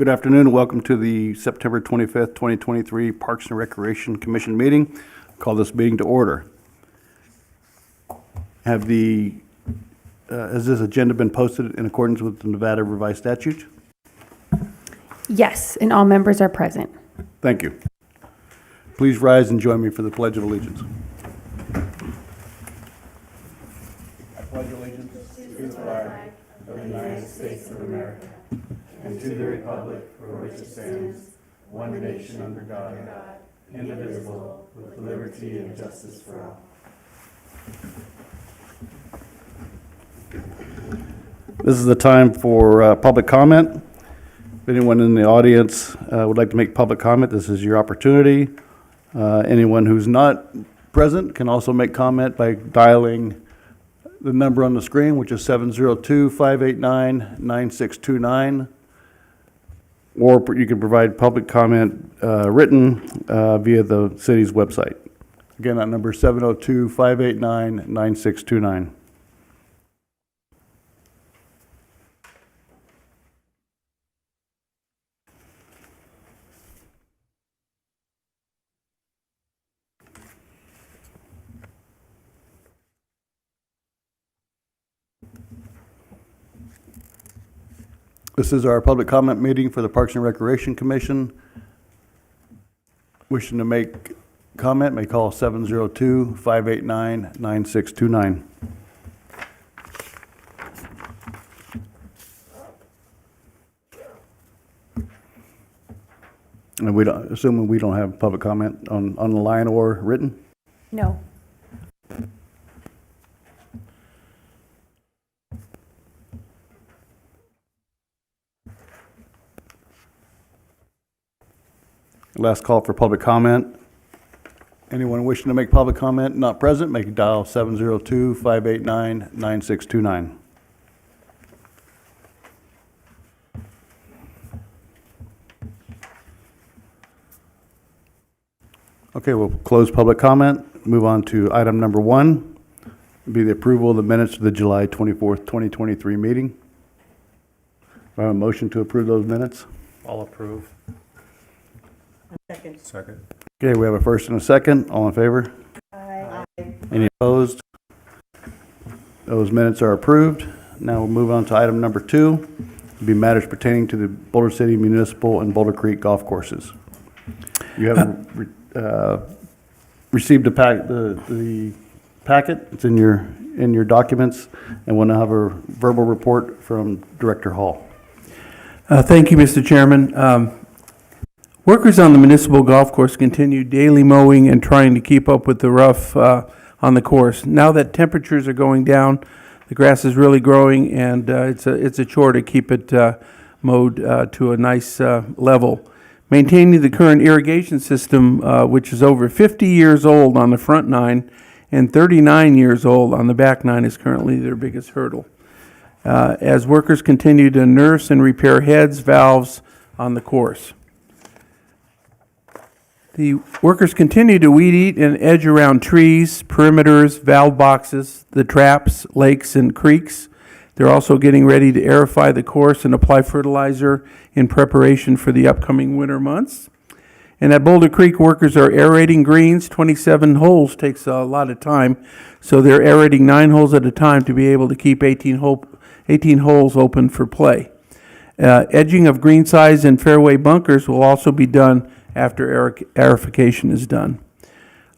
Good afternoon and welcome to the September 25th, 2023 Parks and Recreation Commission meeting. Call this meeting to order. Has this agenda been posted in accordance with the Nevada Revised Statute? Yes, and all members are present. Thank you. Please rise and join me for the Pledge of Allegiance. I pledge allegiance to the flag of the United States of America and to the republic for which it stands, one nation under God, indivisible, with liberty and justice for all. This is the time for public comment. If anyone in the audience would like to make public comment, this is your opportunity. Anyone who's not present can also make comment by dialing the number on the screen, which is 702-589-9629. Or you can provide public comment written via the city's website. Again, that number is 702-589-9629. This is our public comment meeting for the Parks and Recreation Commission. Wishing to make comment may call 702-589-9629. And assuming we don't have public comment on the line or written? No. Last call for public comment. Anyone wishing to make public comment not present, may dial 702-589-9629. Okay, we'll close public comment. Move on to item number 1, be the approval of the minutes of the July 24th, 2023 meeting. Do I have a motion to approve those minutes? I'll approve. Second. Okay, we have a first and a second. All in favor? Aye. Any opposed? Those minutes are approved. Now we'll move on to item number 2. It'll be matters pertaining to the Boulder City Municipal and Boulder Creek golf courses. You have received the packet. It's in your documents, and we'll now have a verbal report from Director Hall. Thank you, Mr. Chairman. Workers on the municipal golf course continue daily mowing and trying to keep up with the rough on the course. Now that temperatures are going down, the grass is really growing, and it's a chore to keep it mowed to a nice level. Maintaining the current irrigation system, which is over 50 years old on the front 9 and 39 years old on the back 9, is currently their biggest hurdle. As workers continue to nurse and repair heads, valves on the course. The workers continue to weed eat and edge around trees, perimeters, valve boxes, the traps, lakes, and creeks. They're also getting ready to aerify the course and apply fertilizer in preparation for the upcoming winter months. And at Boulder Creek, workers are aerating greens. 27 holes takes a lot of time, so they're aerating 9 holes at a time to be able to keep 18 holes open for play. Edging of green sides and fairway bunkers will also be done after aerification is done.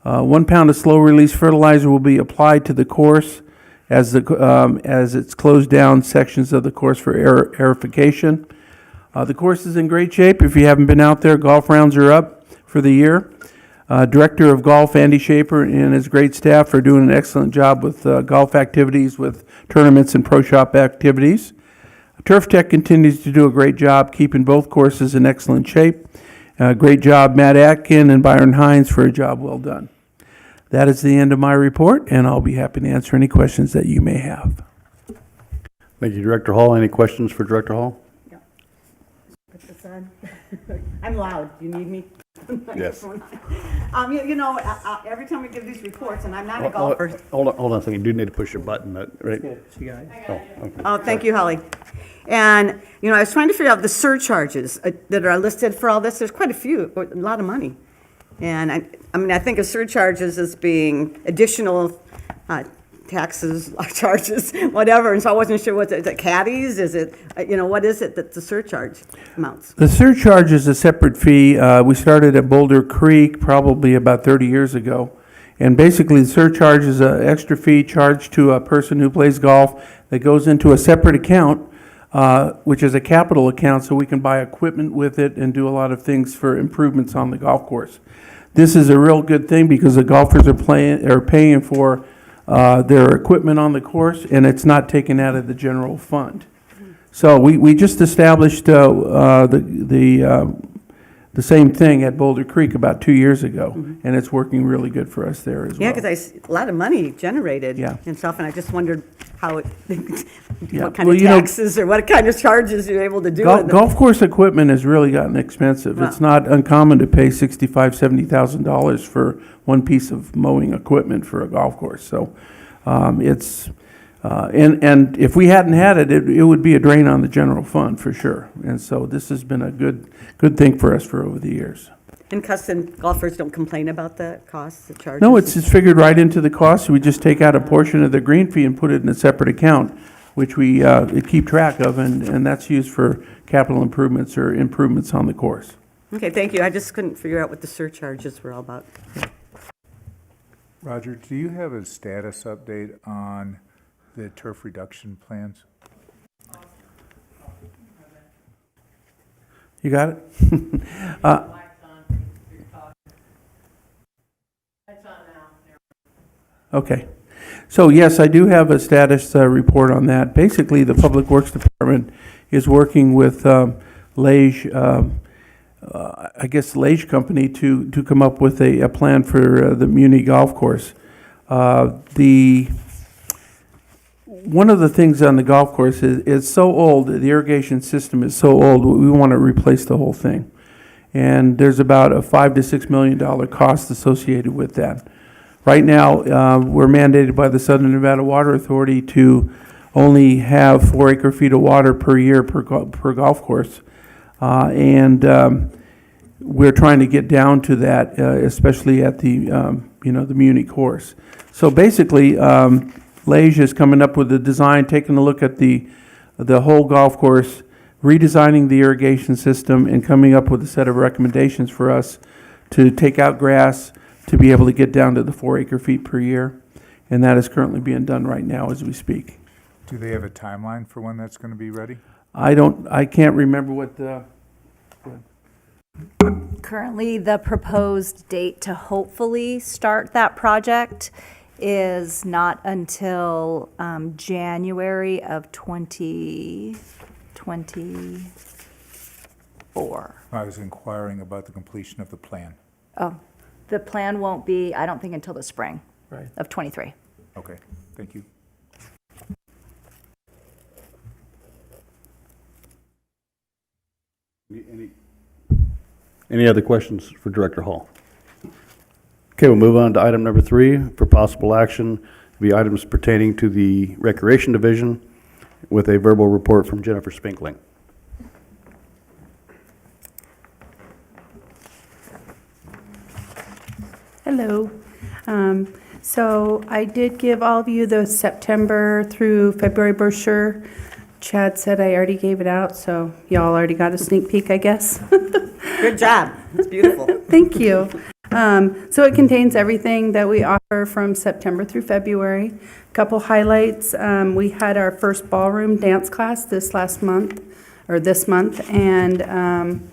1 pound of slow-release fertilizer will be applied to the course as it's closed down sections of the course for aerification. The course is in great shape. If you haven't been out there, golf rounds are up for the year. Director of Golf, Andy Shaper, and his great staff are doing an excellent job with golf activities, with tournaments and pro shop activities. Turf Tech continues to do a great job keeping both courses in excellent shape. Great job, Matt Atkin and Byron Hines, for a job well done. That is the end of my report, and I'll be happy to answer any questions that you may have. Thank you, Director Hall. Any questions for Director Hall? No. Put this on. I'm loud. Do you need me? Yes. Every time we give these reports, and I'm not a Hold golfer. on a second. You do need to push your button, right? Oh, okay. Oh, thank you, Holly. And, I was trying to figure out the surcharges that are listed for all this. There's quite a few, a lot of money. And I think of surcharges as being additional taxes, charges, whatever. And so I wasn't sure is it caddies? Is it, what is it that the surcharge amounts? The surcharge is a separate fee. We started at Boulder Creek probably about 30 years ago. And basically, the surcharge is an extra fee charged to a person who plays golf that goes into a separate account, which is a capital account, so we can buy equipment with it and do a lot of things for improvements on the golf course. This is a real good thing because the golfers are paying for their equipment on the course, and it's not taken out of the general fund. So we just established the same thing at Boulder Creek about 2 years ago, and it's working really good for us there as well. Yeah, because a lot of money generated Yeah. and stuff, and I just wondered how it, Yeah. what kind Well, of you know, taxes or what kind of charges you're able to do. Golf course equipment has really gotten expensive. It's Wow. not uncommon to pay $65,000-$70,000 for one piece of mowing equipment for a golf course. So and if we hadn't had it, it would be a drain on the general fund for sure. And so this has been a good thing for us for over the years. And custom golfers don't complain about the costs, the charges? No, it's figured right into the cost. We just take out a portion of the green fee and put it in a separate account, which we keep track of, and that's used for capital improvements or improvements on the course. Okay, thank you. I just couldn't figure out what the surcharges were all about. Roger, do you have a status update on the turf reduction plans? You got it? Okay. So yes, I do have a status report on that. Basically, the Public Works Department is working with Lage, I guess Lage Company to come up with a plan for the Muni Golf Course. One of the things on the golf course is it's so old, the irrigation system is so old, we want to replace the whole thing. And there's about a $5 to $6 million cost associated with that. Right now, we're mandated by the Southern Nevada Water Authority to only have 4 acre-feet of water per year per golf course. We're trying to get down to that, especially at the Muni course. So basically, Lage is coming up with a design, taking a look at the whole golf course, redesigning the irrigation system, and coming up with a set of recommendations for us to take out grass, to be able to get down to the 4 acre-feet per year. And that is currently being done right now as we speak. Do they have a timeline for when that's going to be ready? I can't remember what the, Currently, the proposed date to hopefully start that project is not until January of 2024. I was inquiring about the completion of the plan. Oh, the plan won't be, I don't think, until the spring right. of '23. Okay, thank you. Any other questions for Director Hall? Okay, we'll move on to item number 3 for possible action, the items pertaining to the Recreation Division with a verbal report from Jennifer Spinkling. Hello. So I did give all of you the September through February brochure. Chad said I already gave it out, so y'all already got a sneak peek, I guess. Good job. It's beautiful. Thank you. So it contains everything that we offer from September through February. Couple highlights, we had our first ballroom dance class this month, and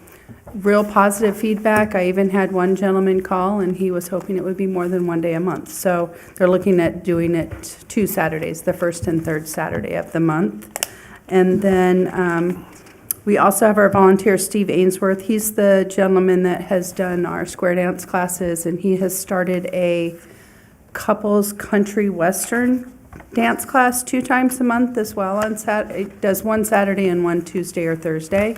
real positive feedback. I even had one gentleman call, and he was hoping it would be more than one day a month. So they're looking at doing it 2 Saturdays, the first and third Saturday of the month. And then we also have our volunteer, Steve Ainsworth. He's the gentleman that has done our square dance classes, and he has started a couples country western dance class 2 times a month as well on Saturday. Does one Saturday and one Tuesday or Thursday.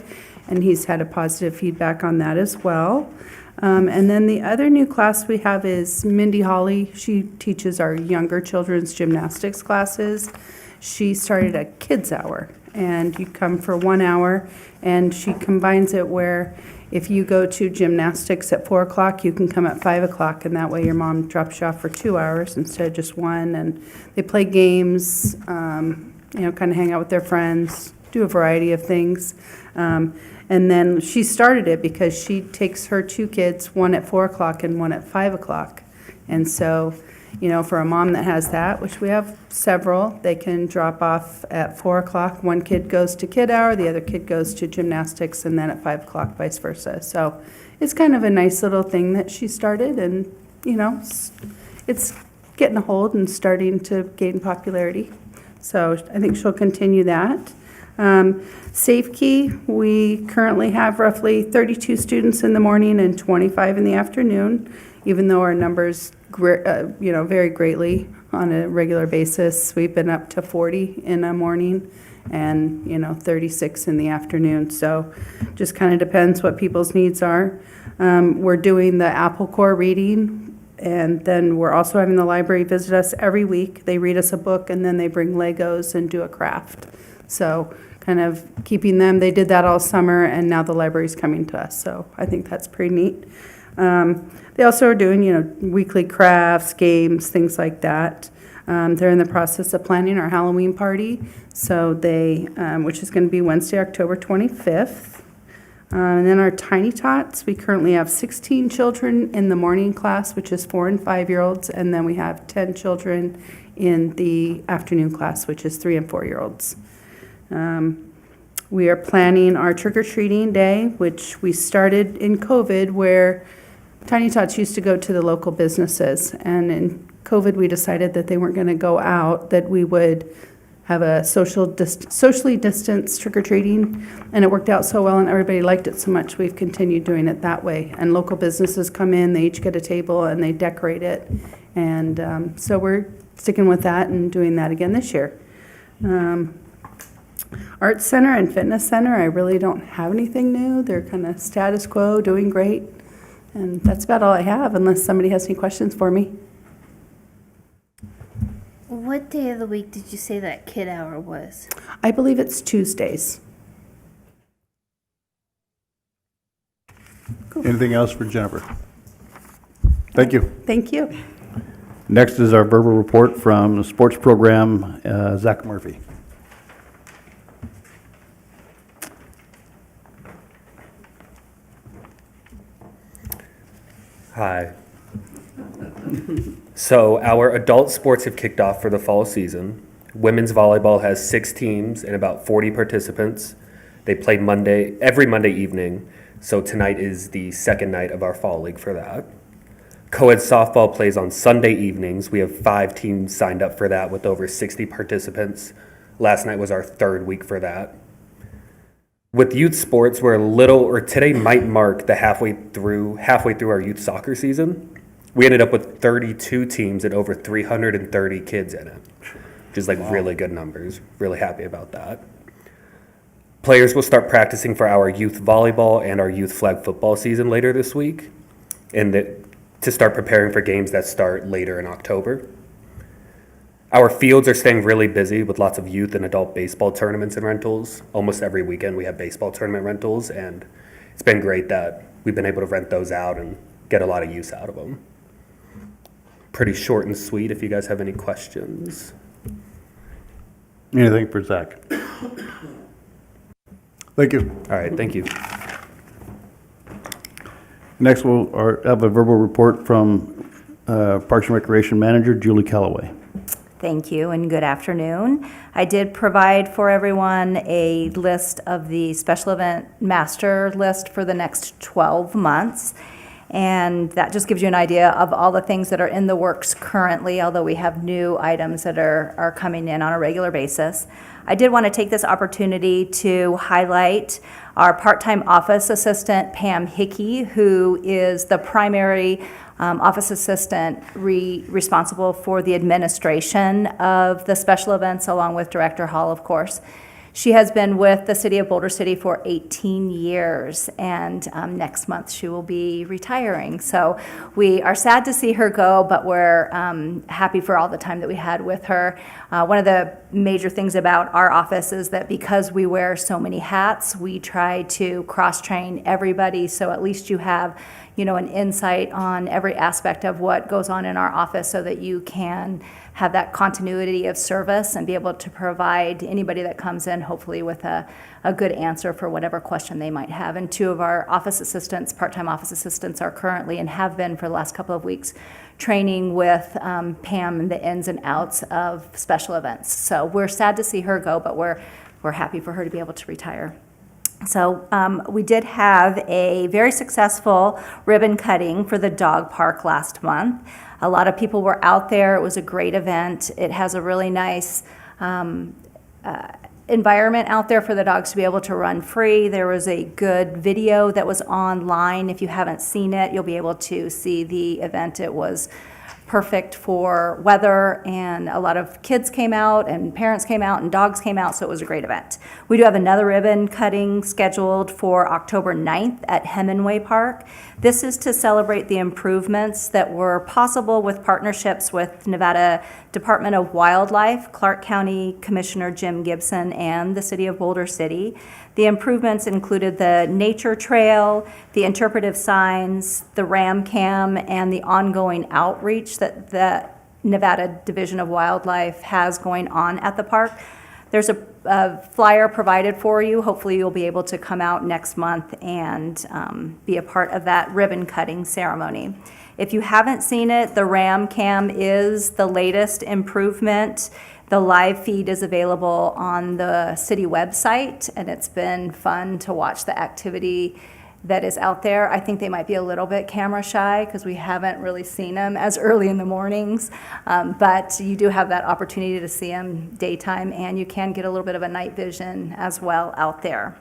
and he's had a positive feedback on that as well. And then the other new class we have is Mindy Holly. She teaches our younger children's gymnastics classes. She started a kids hour, and you come for 1 hour, and she combines it where if you go to gymnastics at 4 o'clock, you can come at 5 o'clock, and that way your mom drops you off for 2 hours instead of just one. And they play games, kind of hang out with their friends, do a variety of things. And then she started it because she takes her 2 kids, one at 4 o'clock and one at 5 o'clock. And so, for a mom that has that, which we have several, they can drop off at 4 o'clock. One kid goes to kid hour, the other kid goes to gymnastics, and then at 5 o'clock, vice versa. So it's kind of a nice little thing that she started, and, it's getting a hold and starting to gain popularity. So I think she'll continue that. Safe Key, we currently have roughly 32 students in the morning and 25 in the afternoon, even though our numbers, vary greatly on a regular basis. We've been up to 40 in the morning and, 36 in the afternoon. So just kind of depends what people's needs are. We're doing the Apple Core reading, and then we're also having the library visit us every week. They read us a book, and then they bring Legos and do a craft. So kind of keeping them, they did that all summer, and now the library's coming to us. So I think that's pretty neat. They also are doing, weekly crafts, games, things like that. They're in the process of planning our Halloween party, so which is going to be Wednesday, October 25th. And then our Tiny Tots, we currently have 16 children in the morning class, which is 4 and 5-year-olds, and then we have 10 children in the afternoon class, which is 3 and 4-year-olds. We are planning our trick-or-treating day, which we started in COVID, where Tiny Tots used to go to the local businesses. And in COVID, we decided that they weren't going to go out, that we would have a socially distanced trick-or-treating. And it worked out so well, and everybody liked it so much, we've continued doing it that way. And local businesses come in, they each get a table, and they decorate it. And so we're sticking with that and doing that again this year. Art Center and Fitness Center, I really don't have anything new. They're kind of status quo, doing great. And that's about all I have, unless somebody has any questions for me. What day of the week did you say that kid hour was? I believe it's Tuesdays. Anything else for Jennifer? Thank you. Thank you. Next is our verbal report from the sports program, Zach Murphy. Hi. So our adult sports have kicked off for the fall season. Women's volleyball has 6 teams and about 40 participants. They play every Monday evening, so tonight is the second night of our fall league for that. Co-ed softball plays on Sunday evenings. We have 5 teams signed up for that with over 60 participants. Last night was our 3rd week for that. With youth sports, today might mark the halfway through our youth soccer season. We ended up with 32 teams and over 330 kids in it, which is really good numbers. Really happy about that. Players will start practicing for our youth volleyball and our youth flag football season later this week, and to start preparing for games that start later in October. Our fields are staying really busy with lots of youth and adult baseball tournaments and rentals. Almost every weekend we have baseball tournament rentals, and it's been great that we've been able to rent those out and get a lot of use out of them. Pretty short and sweet if you guys have any questions. Anything for Zach? Thank you. All right, thank you. Next, we'll have a verbal report from Parks and Recreation Manager Julie Callaway. Thank you and good afternoon. I did provide for everyone a list of the special event master list for the next 12 months. And that just gives you an idea of all the things that are in the works currently, although we have new items that are coming in on a regular basis. I did want to take this opportunity to highlight our part-time office assistant, Pam Hickey, who is the primary office assistant responsible for the administration of the special events, along with Director Hall, of course. She has been with the city of Boulder City for 18 years, and next month she will be retiring. So we are sad to see her go, but we're happy for all the time that we had with her. One of the major things about our office is that because we wear so many hats, we try to cross-train everybody, so at least you have, an insight on every aspect of what goes on in our office so that you can have that continuity of service and be able to provide anybody that comes in, hopefully with a good answer for whatever question they might have. And 2 of our office assistants, part-time office assistants, are currently and have been for the last couple of weeks training with Pam and the ins and outs of special events. So we're sad to see her go, but we're happy for her to be able to retire. So we did have a very successful ribbon cutting for the dog park last month. A lot of people were out there. It was a great event. It has a really nice environment out there for the dogs to be able to run free. There was a good video that was online. If you haven't seen it, you'll be able to see the event. It was perfect for weather, and a lot of kids came out and parents came out and dogs came out, so it was a great event. We do have another ribbon cutting scheduled for October 9th at Hemingway Park. This is to celebrate the improvements that were possible with partnerships with Nevada Department of Wildlife, Clark County Commissioner Jim Gibson, and the City of Boulder City. The improvements included the nature trail, the interpretive signs, the ram cam, and the ongoing outreach that the Nevada Division of Wildlife has going on at the park. There's a flyer provided for you. Hopefully you'll be able to come out next month and be a part of that ribbon cutting ceremony. If you haven't seen it, the ram cam is the latest improvement. The live feed is available on the city website, and it's been fun to watch the activity that is out there. I think they might be a little bit camera shy because we haven't really seen them as early in the mornings, but you do have that opportunity to see them daytime, and you can get a little bit of a night vision as well out there.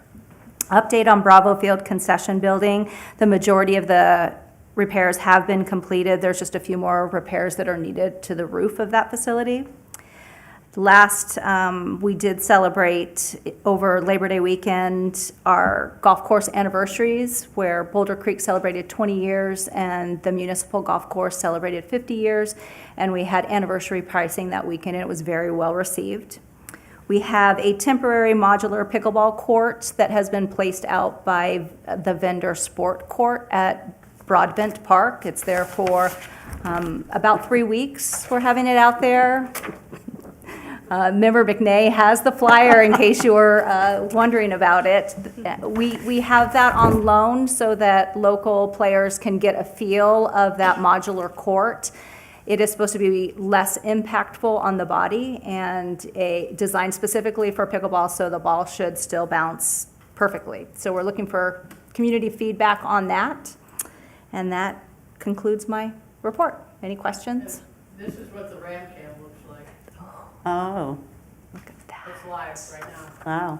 Update on Bravo Field concession building. The majority of the repairs have been completed. There's just a few more repairs that are needed to the roof of that facility. Last, we did celebrate over Labor Day weekend our golf course anniversaries, where Boulder Creek celebrated 20 years and the municipal golf course celebrated 50 years. And we had anniversary pricing that weekend, and it was very well received. We have a temporary modular pickleball court that has been placed out by the vendor Sport Court at Broadbent Park. It's there for about 3 weeks. We're having it out there. Member McNay has the flyer in case you were wondering about it. We have that on loan so that local players can get a feel of that modular court. It is supposed to be less impactful on the body and designed specifically for pickleball, so the ball should still bounce perfectly. So we're looking for community feedback on that. And that concludes my report. Any questions? This is what the ram cam looks like. Oh, Look at that. It's live right now. wow.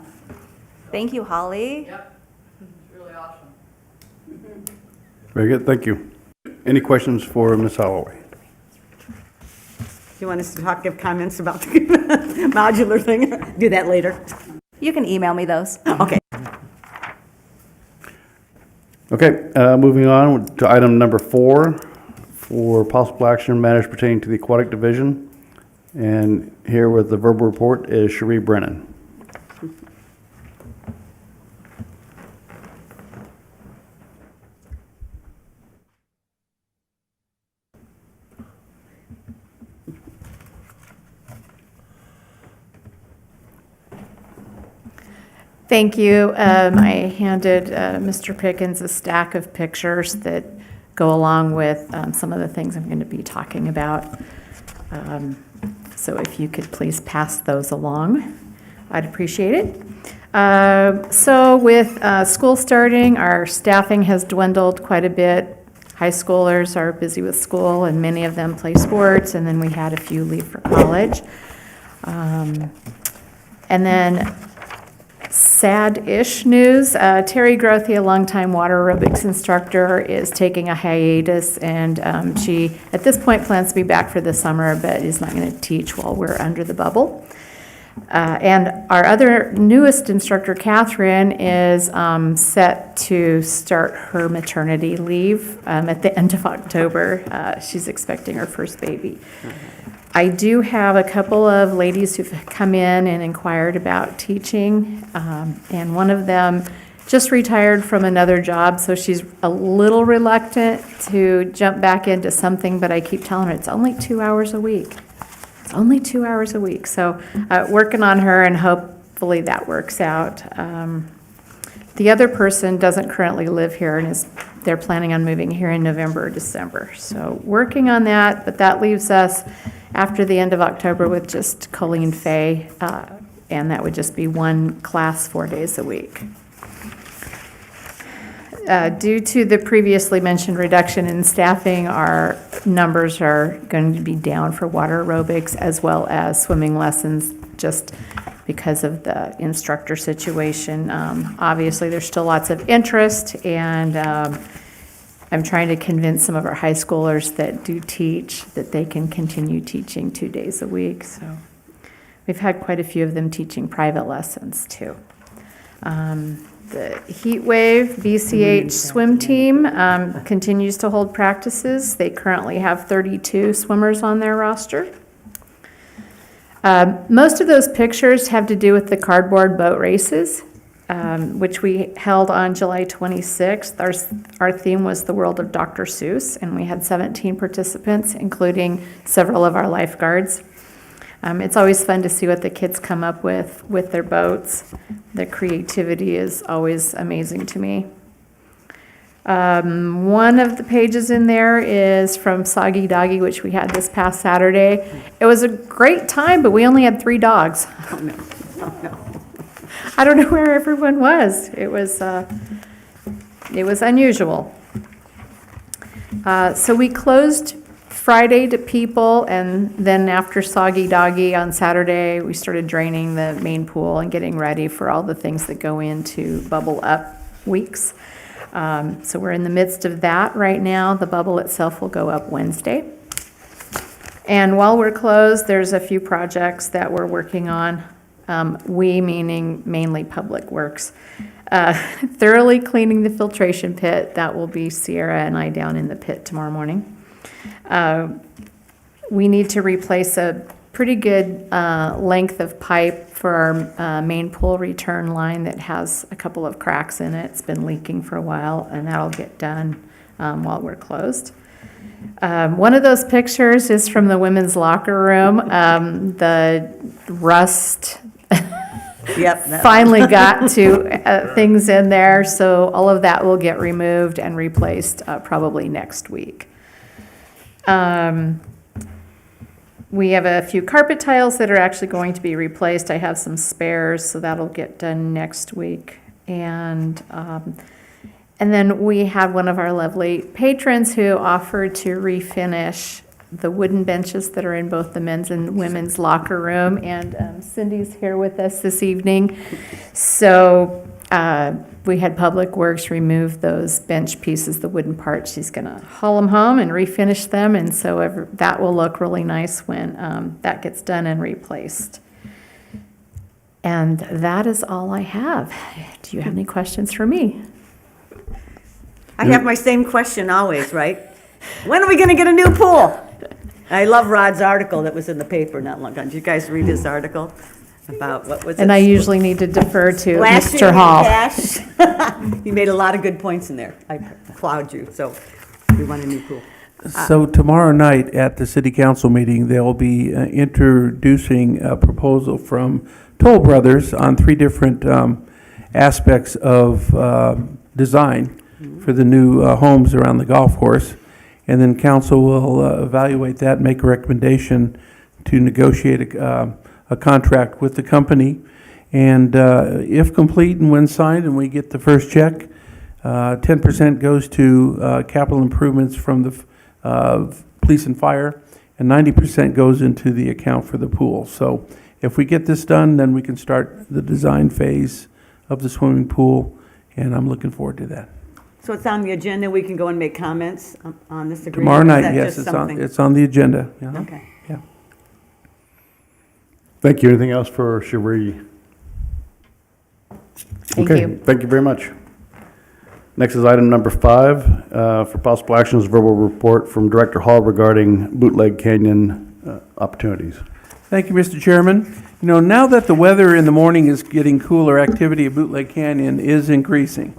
Thank you, Holly. Yep, it's really awesome. Very good, thank you. Any questions for Ms. Holloway? Do you want us to give comments about the modular thing? Do that later. You can email me those. Okay. Okay, moving on to item number 4 for possible action matters pertaining to the aquatic division. And here with the verbal report is Cherie Brennan. Thank you. I handed Mr. Pickens a stack of pictures that go along with some of the things I'm going to be talking about. So if you could please pass those along, I'd appreciate it. So with school starting, our staffing has dwindled quite a bit. High schoolers are busy with school, and many of them play sports, and then we had a few leave for college. And then sad-ish news, Terry Grothy, a longtime water aerobics instructor, is taking a hiatus, and she, at this point, plans to be back for the summer, but is not going to teach while we're under the bubble. And our other newest instructor, Catherine, is set to start her maternity leave at the end of October. She's expecting her first baby. I do have a couple of ladies who've come in and inquired about teaching, and one of them just retired from another job, so she's a little reluctant to jump back into something, but I keep telling her it's only 2 hours a week. It's only 2 hours a week, so working on her, and hopefully that works out. The other person doesn't currently live here, and they're planning on moving here in November or December. So working on that, but that leaves us after the end of October with just Colleen Fay, and that would just be one class 4 days a week. Due to the previously mentioned reduction in staffing, our numbers are going to be down for water aerobics as well as swimming lessons, just because of the instructor situation. Obviously, there's still lots of interest, and I'm trying to convince some of our high schoolers that do teach that they can continue teaching 2 days a week. So we've had quite a few of them teaching private lessons too. The Heat Wave BCH swim team continues to hold practices. They currently have 32 swimmers on their roster. Most of those pictures have to do with the cardboard boat races, which we held on July 26th. Our theme was the world of Dr. Seuss, and we had 17 participants, including several of our lifeguards. It's always fun to see what the kids come up with their boats. The creativity is always amazing to me. One of the pages in there is from Soggy Doggy, which we had this past Saturday. It was a great time, but we only had 3 dogs. Oh, no. Oh, no. I don't know where everyone was. It was unusual. So we closed Friday to people, and then after Soggy Doggy on Saturday, we started draining the main pool and getting ready for all the things that go into bubble up weeks. So we're in the midst of that right now. The bubble itself will go up Wednesday. And while we're closed, there's a few projects that we're working on. We meaning mainly Public Works. Thoroughly cleaning the filtration pit. That will be Sierra and I down in the pit tomorrow morning. We need to replace a pretty good length of pipe for our main pool return line that has a couple of cracks in it. It's been leaking for a while, and that'll get done while we're closed. One of those pictures is from the women's locker room. The rust Yep. finally got to things in there, so all of that will get removed and replaced probably next week. We have a few carpet tiles that are actually going to be replaced. I have some spares, so that'll get done next week. And then we had one of our lovely patrons who offered to refinish the wooden benches that are in both the men's and women's locker room. And Cindy's here with us this evening. So we had Public Works remove those bench pieces, the wooden parts. She's going to haul them home and refinish them. And so that will look really nice when that gets done and replaced. And that is all I have. Do you have any questions for me? I have my same question always, right? When are we going to get a new pool? I love Rod's article that was in the paper not long ago. Did you guys read his article about what was it? And I usually need to defer to Last year Mr. we Hall. cashed. You made a lot of good points in there. I applaud you. So we want a new pool. So tomorrow night at the city council meeting, they'll be introducing a proposal from Toll Brothers on 3 different aspects of design for the new homes around the golf course. And then council will evaluate that, make a recommendation to negotiate a contract with the company. And if complete and when signed and we get the first check, 10% goes to capital improvements from the police and fire, and 90% goes into the account for the pool. So if we get this done, then we can start the design phase of the swimming pool, and I'm looking forward to that. So it's on the agenda. We can go and make comments on this agreement. Tomorrow Is night, that yes, just something? it's on the agenda. Yeah. Okay. Yeah. Thank you. Anything else for Cherie? Thank Okay, you. thank you very much. Next is item number 5, for possible actions, verbal report from Director Hall regarding Bootleg Canyon opportunities. Thank you, Mr. Chairman. You know, now that the weather in the morning is getting cooler, activity at Bootleg Canyon is increasing.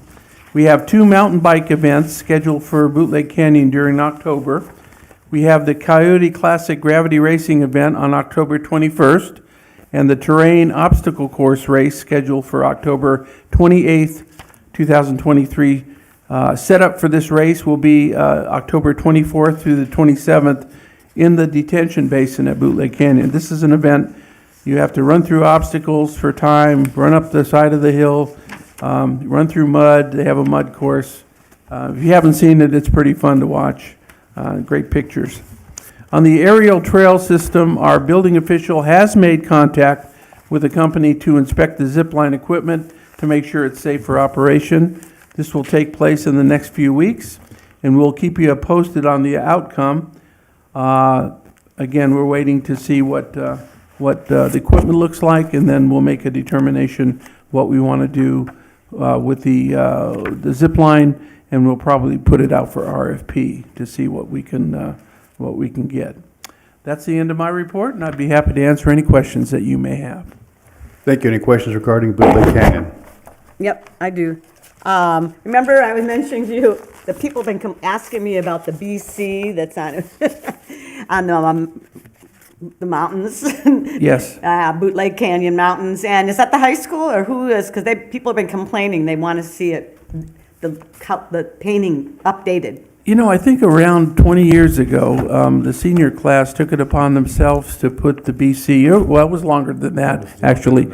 We have 2 mountain bike events scheduled for Bootleg Canyon during October. We have the Coyote Classic Gravity Racing event on October 21st, and the Terrain Obstacle Course race scheduled for October 28th, 2023. Setup for this race will be October 24th through the 27th in the detention basin at Bootleg Canyon. This is an event you have to run through obstacles for time, run up the side of the hill, run through mud. They have a mud course. If you haven't seen it, it's pretty fun to watch. Great pictures. On the aerial trail system, our building official has made contact with the company to inspect the zip line equipment to make sure it's safe for operation. This will take place in the next few weeks, and we'll keep you posted on the outcome. Again, we're waiting to see what the equipment looks like, and then we'll make a determination what we want to do with the zip line, and we'll probably put it out for RFP to see what we can get. That's the end of my report, and I'd be happy to answer any questions that you may have. Thank you. Any questions regarding Bootleg Canyon? Yep, I do. Remember I was mentioning to you, the people have been asking me about the BC that's on, on the mountains. Yes. Bootleg Canyon Mountains. And is that the high school or who is? Because people have been complaining. They want to see it, the painting updated. You know, I think around 20 years ago, the senior class took it upon themselves to put the BC, well, it was longer than that, actually.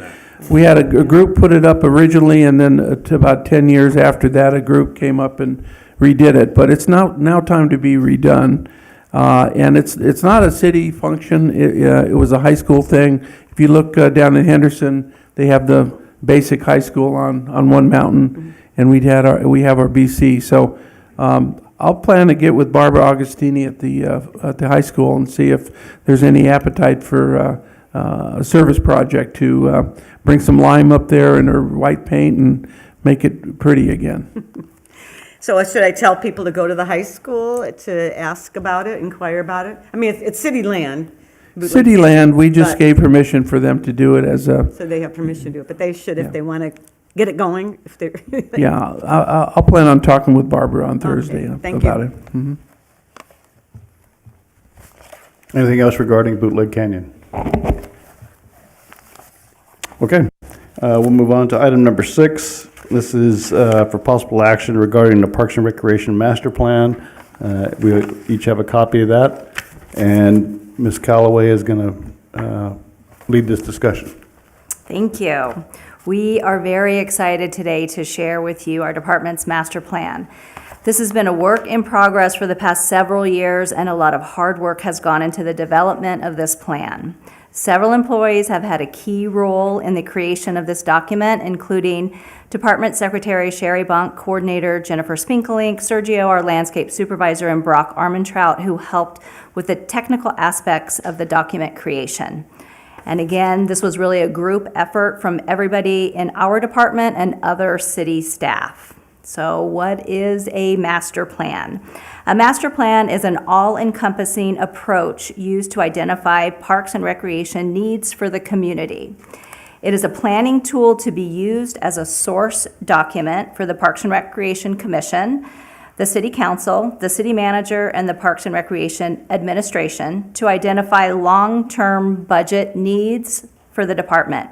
We had a group put it up originally, and then to about 10 years after that, a group came up and redid it. But it's now time to be redone. And it's not a city function. It was a high school thing. If you look down in Henderson, they have the basic high school on one mountain, and we have our BC. So I'll plan to get with Barbara Augustini at the high school and see if there's any appetite for a service project to bring some lime up there and her white paint and make it pretty again. So should I tell people to go to the high school to ask about it, inquire about it? I mean, it's city land. City land, we just But- gave permission for them to do it as a, So they have permission to do it, but they should if they want to get it going. If they're yeah, I'll plan on talking with Barbara on Thursday thank about you. it. Mhm. Anything else regarding Bootleg Canyon? Okay, we'll move on to item number 6. This is for possible action regarding the Parks and Recreation Master Plan. We each have a copy of that, and Ms. Callaway is going to lead this discussion. Thank you. We are very excited today to share with you our department's master plan. This has been a work in progress for the past several years, and a lot of hard work has gone into the development of this plan. Several employees have had a key role in the creation of this document, including Department Secretary Sherry Bunk, Coordinator Jennifer Spinkelink, Sergio, our landscape supervisor, and Brock Armentrout, who helped with the technical aspects of the document creation. And again, this was really a group effort from everybody in our department and other city staff. So what is a master plan? A master plan is an all-encompassing approach used to identify parks and recreation needs for the community. It is a planning tool to be used as a source document for the Parks and Recreation Commission, the City Council, the City Manager, and the Parks and Recreation Administration to identify long-term budget needs for the department.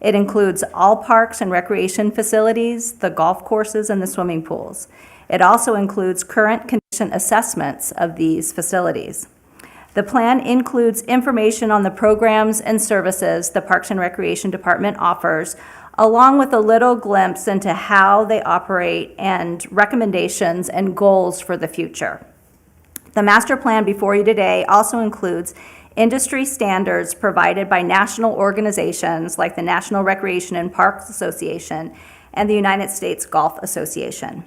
It includes all parks and recreation facilities, the golf courses, and the swimming pools. It also includes current condition assessments of these facilities. The plan includes information on the programs and services the Parks and Recreation Department offers, along with a little glimpse into how they operate and recommendations and goals for the future. The master plan before you today also includes industry standards provided by national organizations like the National Recreation and Parks Association and the United States Golf Association.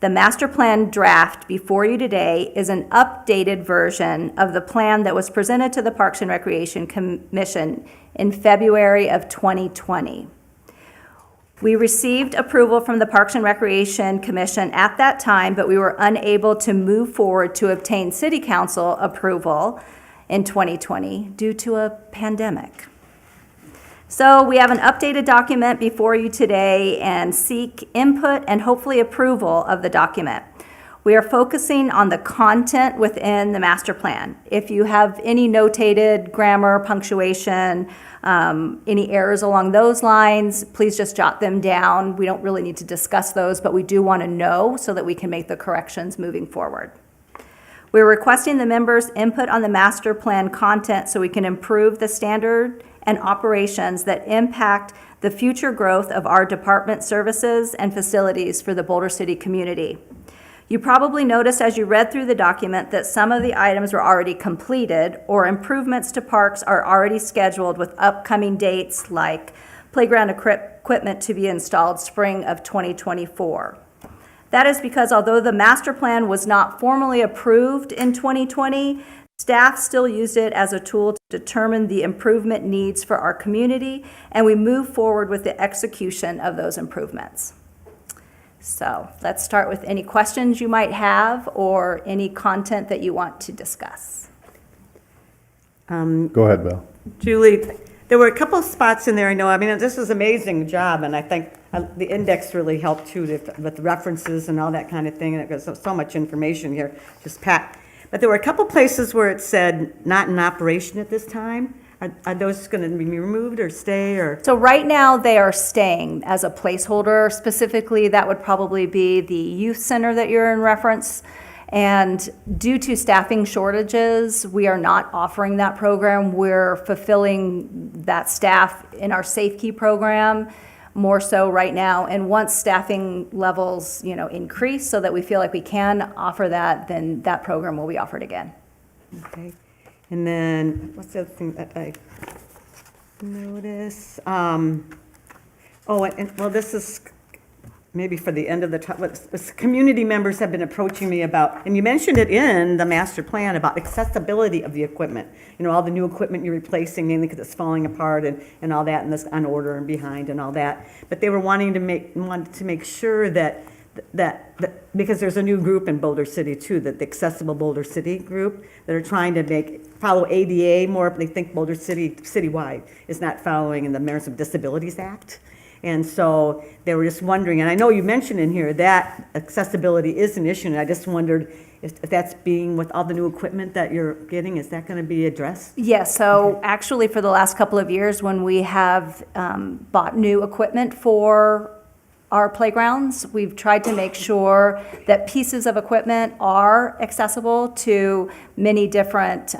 The master plan draft before you today is an updated version of the plan that was presented to the Parks and Recreation Commission in February of 2020. We received approval from the Parks and Recreation Commission at that time, but we were unable to move forward to obtain city council approval in 2020 due to a pandemic. So we have an updated document before you today and seek input and hopefully approval of the document. We are focusing on the content within the master plan. If you have any notated grammar, punctuation, any errors along those lines, please just jot them down. We don't really need to discuss those, but we do want to know so that we can make the corrections moving forward. We're requesting the members' input on the master plan content so we can improve the standard and operations that impact the future growth of our department services and facilities for the Boulder City community. You probably noticed as you read through the document that some of the items were already completed or improvements to parks are already scheduled with upcoming dates like playground equipment to be installed spring of 2024. That is because although the master plan was not formally approved in 2020, staff still used it as a tool to determine the improvement needs for our community, and we move forward with the execution of those improvements. So let's start with any questions you might have or any content that you want to discuss. Go ahead, Val. Julie, there were a couple of spots in there, I know, I mean, this was an amazing job, and I think the index really helped too, with the references and all that kind of thing, and it was so much information here, just packed. But there were a couple places where it said not in operation at this time. Are those going to be removed or stay, or? So right now, they are staying as a placeholder. Specifically, that would probably be the youth center that you're in reference. And due to staffing shortages, we are not offering that program. We're fulfilling that staff in our Safe Key program more so right now. And once staffing levels, increase so that we feel like we can offer that, then that program will be offered again. Okay. And then, what's the other thing that I noticed? This is maybe for the end of the time. Community members have been approaching me about, and you mentioned it in the master plan, about accessibility of the equipment. All the new equipment you're replacing, mainly because it's falling apart and all that, and this on order and behind and all that. But they were wanted to make sure that because there's a new group in Boulder City too, that the Accessible Boulder City group, that are trying to follow ADA more. They think Boulder City citywide is not following in the Americans with Disabilities Act. And so they were just wondering, and I know you mentioned in here that accessibility is an issue, and I just wondered if that's being, with all the new equipment that you're getting, is that going to be addressed? Yes, so actually for the last couple of years, when we have bought new equipment for our playgrounds, we've tried to make sure that pieces of equipment are accessible to many different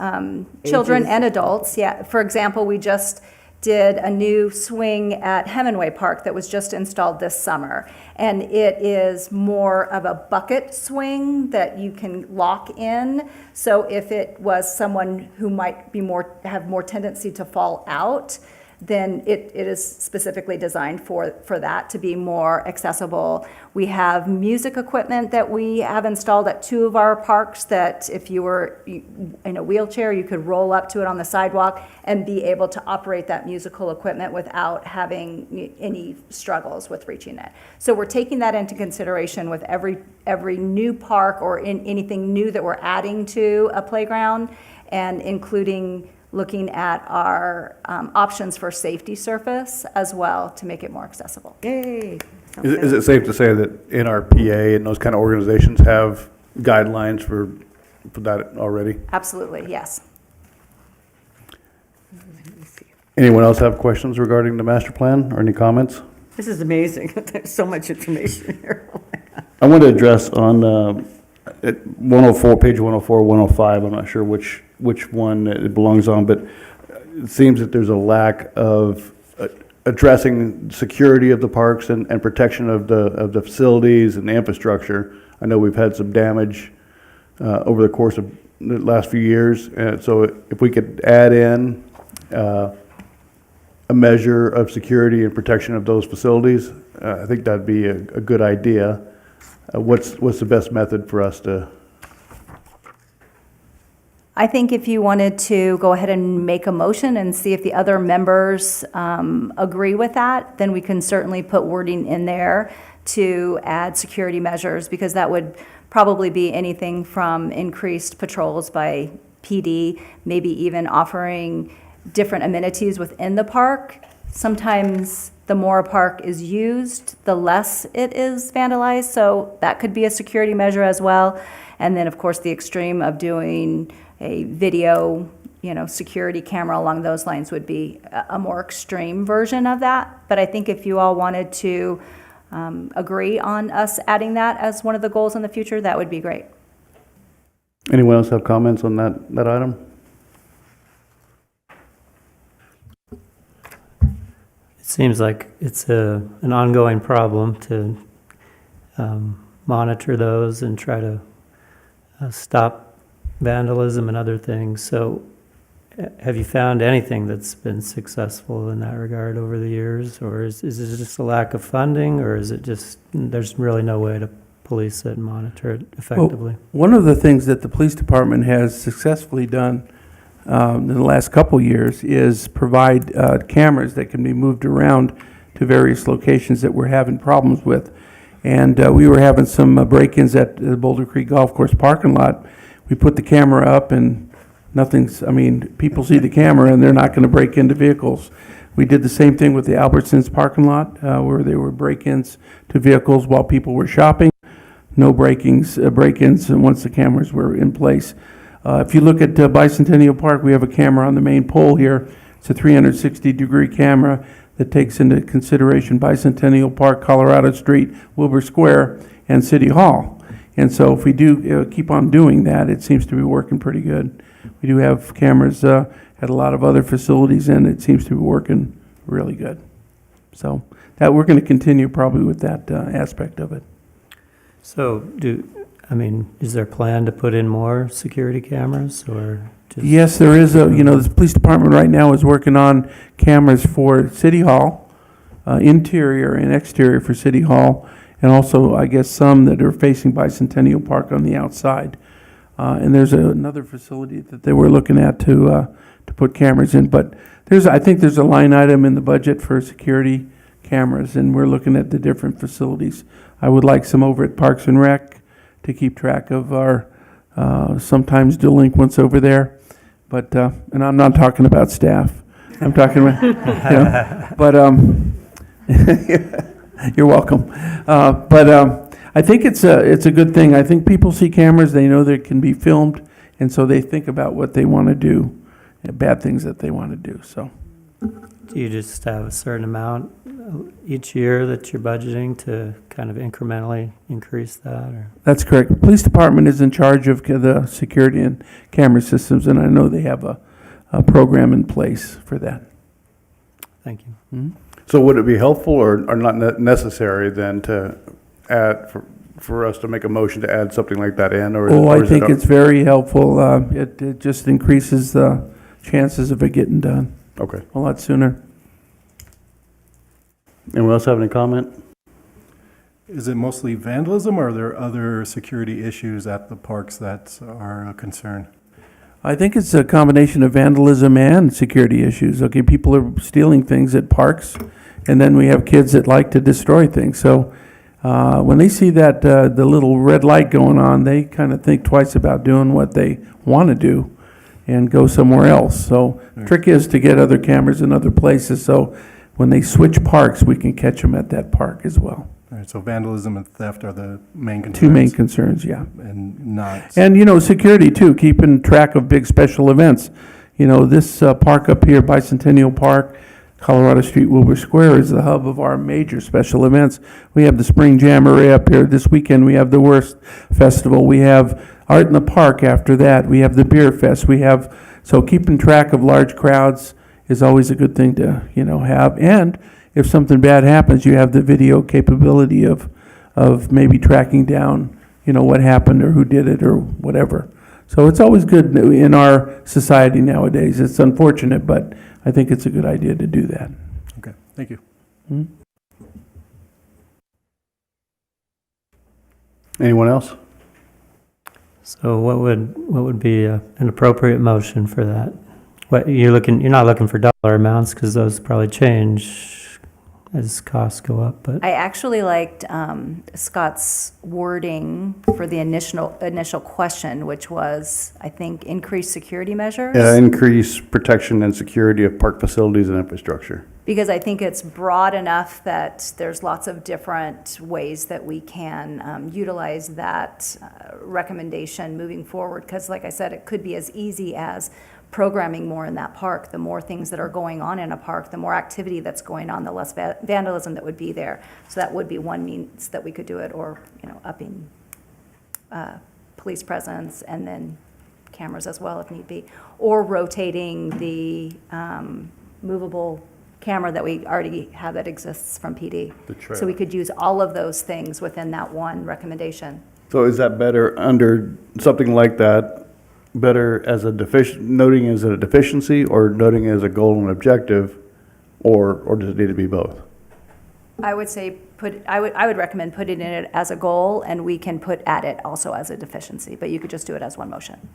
children and adults. Yeah, for example, we just did a new swing at Hemingway Park that was just installed this summer. And it is more of a bucket swing that you can lock in. So if it was someone who might be have more tendency to fall out, then it is specifically designed for that to be more accessible. We have music equipment that we have installed at 2 of our parks that if you were in a wheelchair, you could roll up to it on the sidewalk and be able to operate that musical equipment without having any struggles with reaching it. So we're taking that into consideration with every new park or in anything new that we're adding to a playground, and including looking at our options for safety surface as well to make it more accessible. Yay. Is it safe to say that NRPA and those kind of organizations have guidelines for that already? Absolutely, yes. Anyone else have questions regarding the master plan or any comments? This is amazing. There's so much information here. Oh my God. I want to address on at 104, page 104, 105, I'm not sure which one it belongs on, but it seems that there's a lack of addressing security of the parks and protection of the facilities and the infrastructure. I know we've had some damage over the course of the last few years, and so if we could add in a measure of security and protection of those facilities, I think that'd be a good idea. what's the best method for us to, I think if you wanted to go ahead and make a motion and see if the other members agree with that, then we can certainly put wording in there to add security measures, because that would probably be anything from increased patrols by PD, maybe even offering different amenities within the park. Sometimes the more a park is used, the less it is vandalized, so that could be a security measure as well. And then, of course, the extreme of doing a video, security camera along those lines would be a more extreme version of that. But I think if you all wanted to agree on us adding that as one of the goals in the future, that would be great. anyone else have comments on that item? It seems like it's an ongoing problem to monitor those and try to stop vandalism and other things. So have you found anything that's been successful in that regard over the years? Or is it just a lack of funding, or is it just there's really no way to police it and monitor it effectively? Well, one of the things that the police department has successfully done in the last couple years is provide cameras that can be moved around to various locations that we're having problems with. And we were having some break-ins at the Boulder Creek Golf Course parking lot. We put the camera up and people see the camera and they're not going to break into vehicles. We did the same thing with the Albertsons parking lot where there were break-ins to vehicles while people were shopping. No break-ins once the cameras were in place. If you look at Bicentennial Park, we have a camera on the main pole here. It's a 360-degree camera that takes into consideration Bicentennial Park, Colorado Street, Wilbur Square, and City Hall. And so if we do keep on doing that, it seems to be working pretty good. We do have cameras at a lot of other facilities, and it seems to be working really good. So that we're going to continue probably with that aspect of it. So is there a plan to put in more security cameras, or just? Yes, there is the police department right now is working on cameras for City Hall, interior and exterior for City Hall, and also, I guess, some that are facing Bicentennial Park on the outside. And there's another facility that they were looking at to put cameras in. But I think there's a line item in the budget for security cameras, and we're looking at the different facilities. I would like some over at Parks and Rec to keep track of our sometimes delinquents over there. But, and I'm not talking about staff. I'm talking about, but you're welcome. I think it's a good thing. I think people see cameras, they know they can be filmed, and so they think about what they want to do, bad things that they want to do. So, Do you just have a certain amount each year that you're budgeting to kind of incrementally increase that? Or? That's correct. The police department is in charge of the security and camera systems, and I know they have a program in place for that. Thank you. Mm-hmm. So would it be helpful or not necessary then to add, for us to make a motion to add something like that in? I think it's very helpful. It just increases the chances of it getting done Okay. a lot sooner. Anyone else have any comment? Is it mostly vandalism, or are there other security issues at the parks that are a concern? I think it's a combination of vandalism and security issues. Okay, people are stealing things at parks, and then we have kids that like to destroy things. So when they see that the little red light going on, they kind of think twice about doing what they want to do and go somewhere else. So the trick is to get other cameras in other places, so when they switch parks, we can catch them at that park as well. All right, so vandalism and theft are the main concerns? Two main concerns, yeah. And not... And, security too, keeping track of big special events. This park up here, Bicentennial Park, Colorado Street, Wilbur Square, is the hub of our major special events. We have the Spring Jamboree up here. This weekend we have the Worst Festival. We have Art in the Park after that. We have the Beer Fest. So keeping track of large crowds is always a good thing to, have. And if something bad happens, you have the video capability of maybe tracking down, what happened or who did it or whatever. So it's always good in our society nowadays. It's unfortunate, but I think it's a good idea to do that. Okay, thank you. Hmm? Anyone else? So what would be an appropriate motion for that? You're not looking for dollar amounts because those probably change as costs go up, but I actually liked Scott's wording for the initial question, which was, I think, increased security measures. Increase protection and security of park facilities and infrastructure. Because I think it's broad enough that there's lots of different ways that we can utilize that recommendation moving forward. Because like I said, it could be as easy as programming more in that park. The more things that are going on in a park, the more activity that's going on, the less vandalism that would be there. So that would be one means that we could do it, or, upping police presence and then cameras as well if need be, or rotating the movable camera that we already have that exists from PD. So we could use all of those things within that one recommendation. So is that better under something like that, better as a noting as a deficiency, or noting as a goal and objective, or does it need to be both? I would say I would recommend putting it as a goal, and we can add it also as a deficiency, but you could just do it as one motion.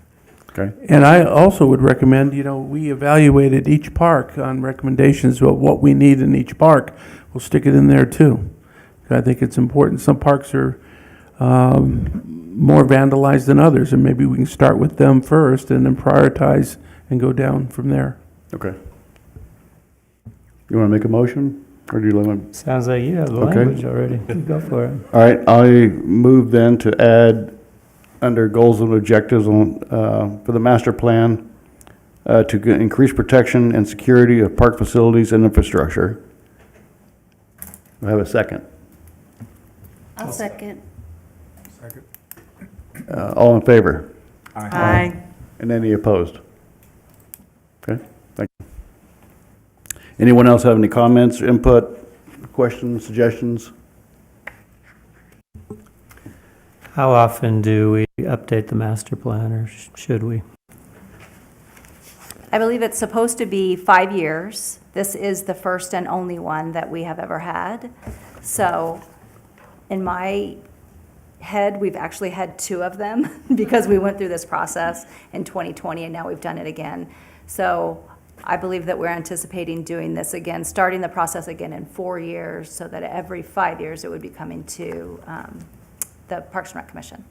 Okay. And I also would recommend, we evaluated each park on recommendations of what we need in each park. We'll stick it in there too. I think it's important. Some parks are more vandalized than others, and maybe we can start with them first and then prioritize and go down from there. Okay. You want to make a motion, or do you let me? sounds like you have the Okay. language already. You go for it. All right, I move then to add under goals and objectives for the master plan to increase protection and security of park facilities and infrastructure. Do I have a second? I'll second. Second. All in favor? Aye. And any opposed? Okay, thank you. Anyone else have any comments, input, questions, suggestions? How often do we update the master plan, or should we? I believe it's supposed to be 5 years. This is the first and only one that we have ever had. So in my head, we've actually had 2 of them because we went through this process in 2020 and now we've done it again. So I believe that we're anticipating doing this again, starting the process again in 4 years, so that every 5 years it would be coming to the Parks and Rec Commission.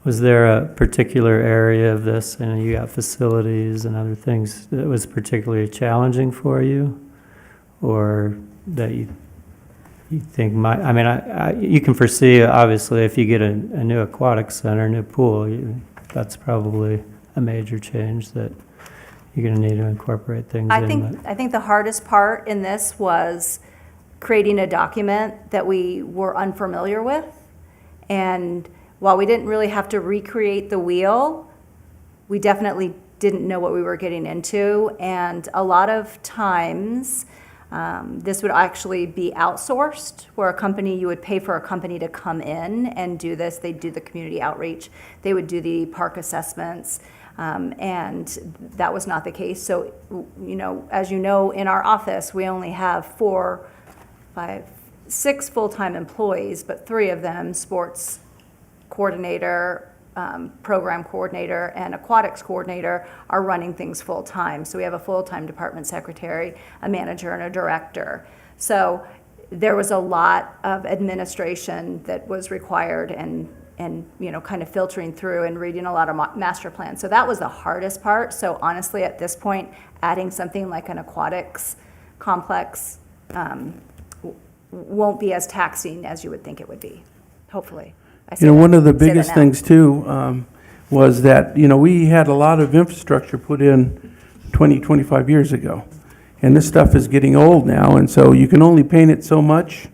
Was there a particular area of this, and you got facilities and other things, that was particularly challenging for you? Or that you think you can foresee, obviously, if you get a new aquatic center, new pool, that's probably a major change that you're going to need to incorporate things in. I think the hardest part in this was creating a document that we were unfamiliar with. And while we didn't really have to recreate the wheel, we definitely didn't know what we were getting into. And a lot of times, this would actually be outsourced, where you would pay for a company to come in and do this. They'd do the community outreach. They would do the park assessments. And that was not the case. So, as you know, in our office, we only have 6 full-time employees, but 3 of them, sports coordinator, program coordinator, and aquatics coordinator, are running things full-time. So we have a full-time department secretary, a manager, and a director. So there was a lot of administration that was required, and kind of filtering through and reading a lot of master plans. So that was the hardest part. So honestly, at this point, adding something like an aquatics complex won't be as taxing as you would think it would be, hopefully. One of the biggest things too was that, we had a lot of infrastructure put in 20, 25 years ago. And this stuff is getting old now, and so you can only paint it so much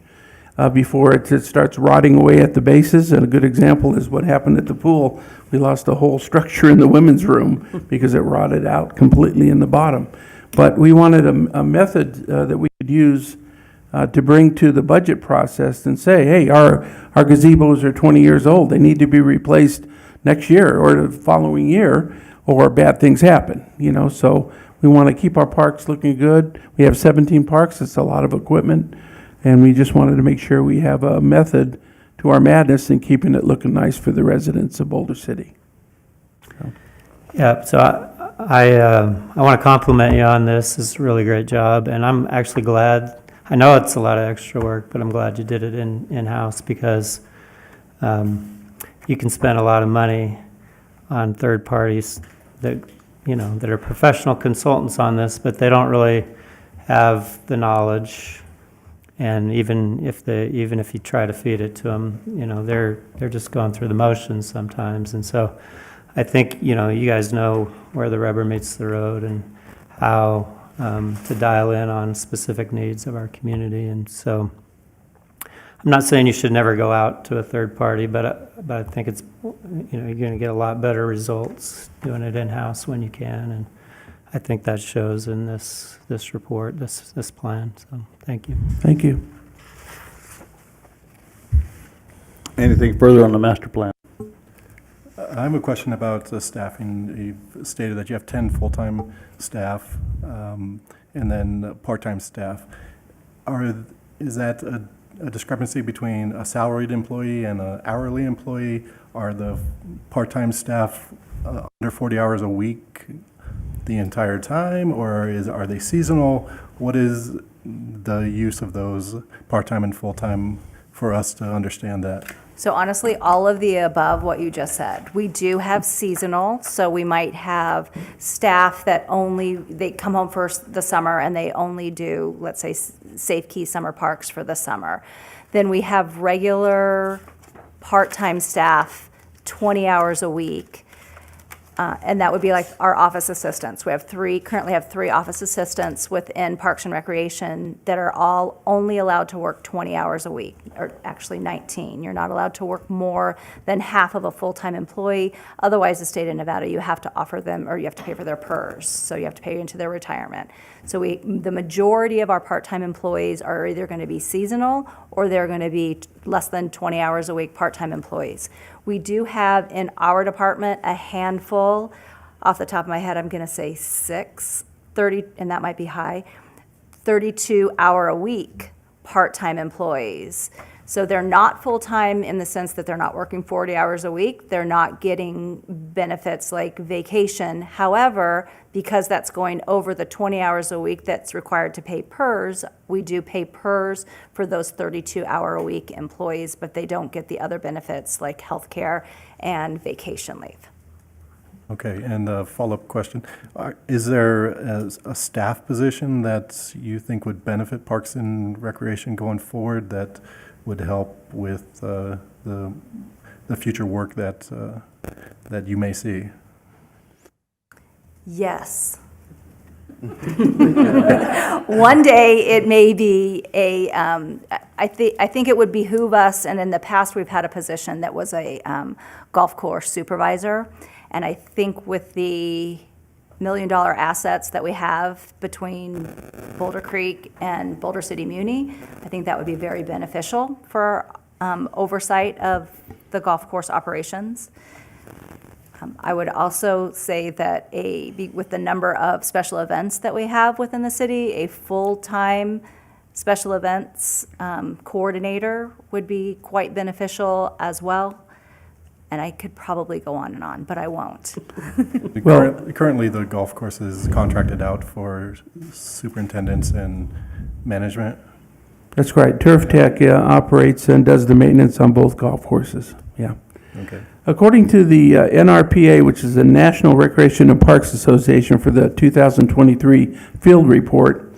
before it starts rotting away at the bases. And a good example is what happened at the pool. We lost a whole structure in the women's room because it rotted out completely in the bottom. But we wanted a method that we could use to bring to the budget process and say, hey, our gazebos are 20 years old. They need to be replaced next year or the following year, or bad things happen, So we want to keep our parks looking good. We have 17 parks. It's a lot of equipment. And we just wanted to make sure we have a method to our madness and keeping it looking nice for the residents of Boulder City. Yeah, so I want to compliment you on this. It's a really great job, and I'm actually glad. I know it's a lot of extra work, but I'm glad you did it in-house because you can spend a lot of money on third parties that, that are professional consultants on this, but they don't really have the knowledge. And even if you try to feed it to them, they're just going through the motions sometimes. And so I think, you guys know where the rubber meets the road and how to dial in on specific needs of our community. And so I'm not saying you should never go out to a third party, but I think it's, you're going to get a lot better results doing it in-house when you can. And I think that shows in this report, this plan. So thank you. Thank you. Anything further on the master plan? I have a question about the staffing. You've stated that you have 10 full-time staff and then part-time staff. Is that a discrepancy between a salaried employee and an hourly employee? Are the part-time staff under 40 hours a week the entire time, or are they seasonal? What is the use of those part-time and full-time for us to understand that? So honestly, all of the above, what you just said. We do have seasonal, so we might have staff that they come home for the summer and they only do, let's say, Safe Key Summer Parks for the summer. Then we have regular part-time staff, 20 hours a week. And that would be like our office assistants. We currently have three office assistants within Parks and Recreation that are all only allowed to work 20 hours a week, or actually 19. You're not allowed to work more than half of a full-time employee. Otherwise, the state of Nevada, you have to offer them, or you have to pay for their PERS. So you have to pay into their retirement. So the majority of our part-time employees are either going to be seasonal or they're going to be less than 20 hours a week part-time employees. We do have in our department a handful, off the top of my head, I'm going to say 30, and that might be high, 32-hour-a-week part-time employees. So they're not full-time in the sense that they're not working 40 hours a week. They're not getting benefits like vacation. However, because that's going over the 20 hours a week that's required to pay PERS, we do pay PERS for those 32-hour-a-week employees, but they don't get the other benefits like healthcare and vacation leave. Okay, and a follow-up question. Is there a staff position that you think would benefit Parks and Recreation going forward that would help with the future work that you may see? Yes. One day it may be I think it would behoove us, and in the past we've had a position that was a golf course supervisor, and I think with the $1 million assets that we have between Boulder Creek and Boulder City Muni, I think that would be very beneficial for oversight of the golf course operations. I would also say that with the number of special events that we have within the city, a full-time special events coordinator would be quite beneficial as well. And I could probably go on and on, but I won't. Currently, the golf course is contracted out for superintendents and management. That's right. Turf Tech operates and does the maintenance on both golf courses. Yeah. Okay. According to the NRPA, which is the National Recreation and Parks Association, for the 2023 field report,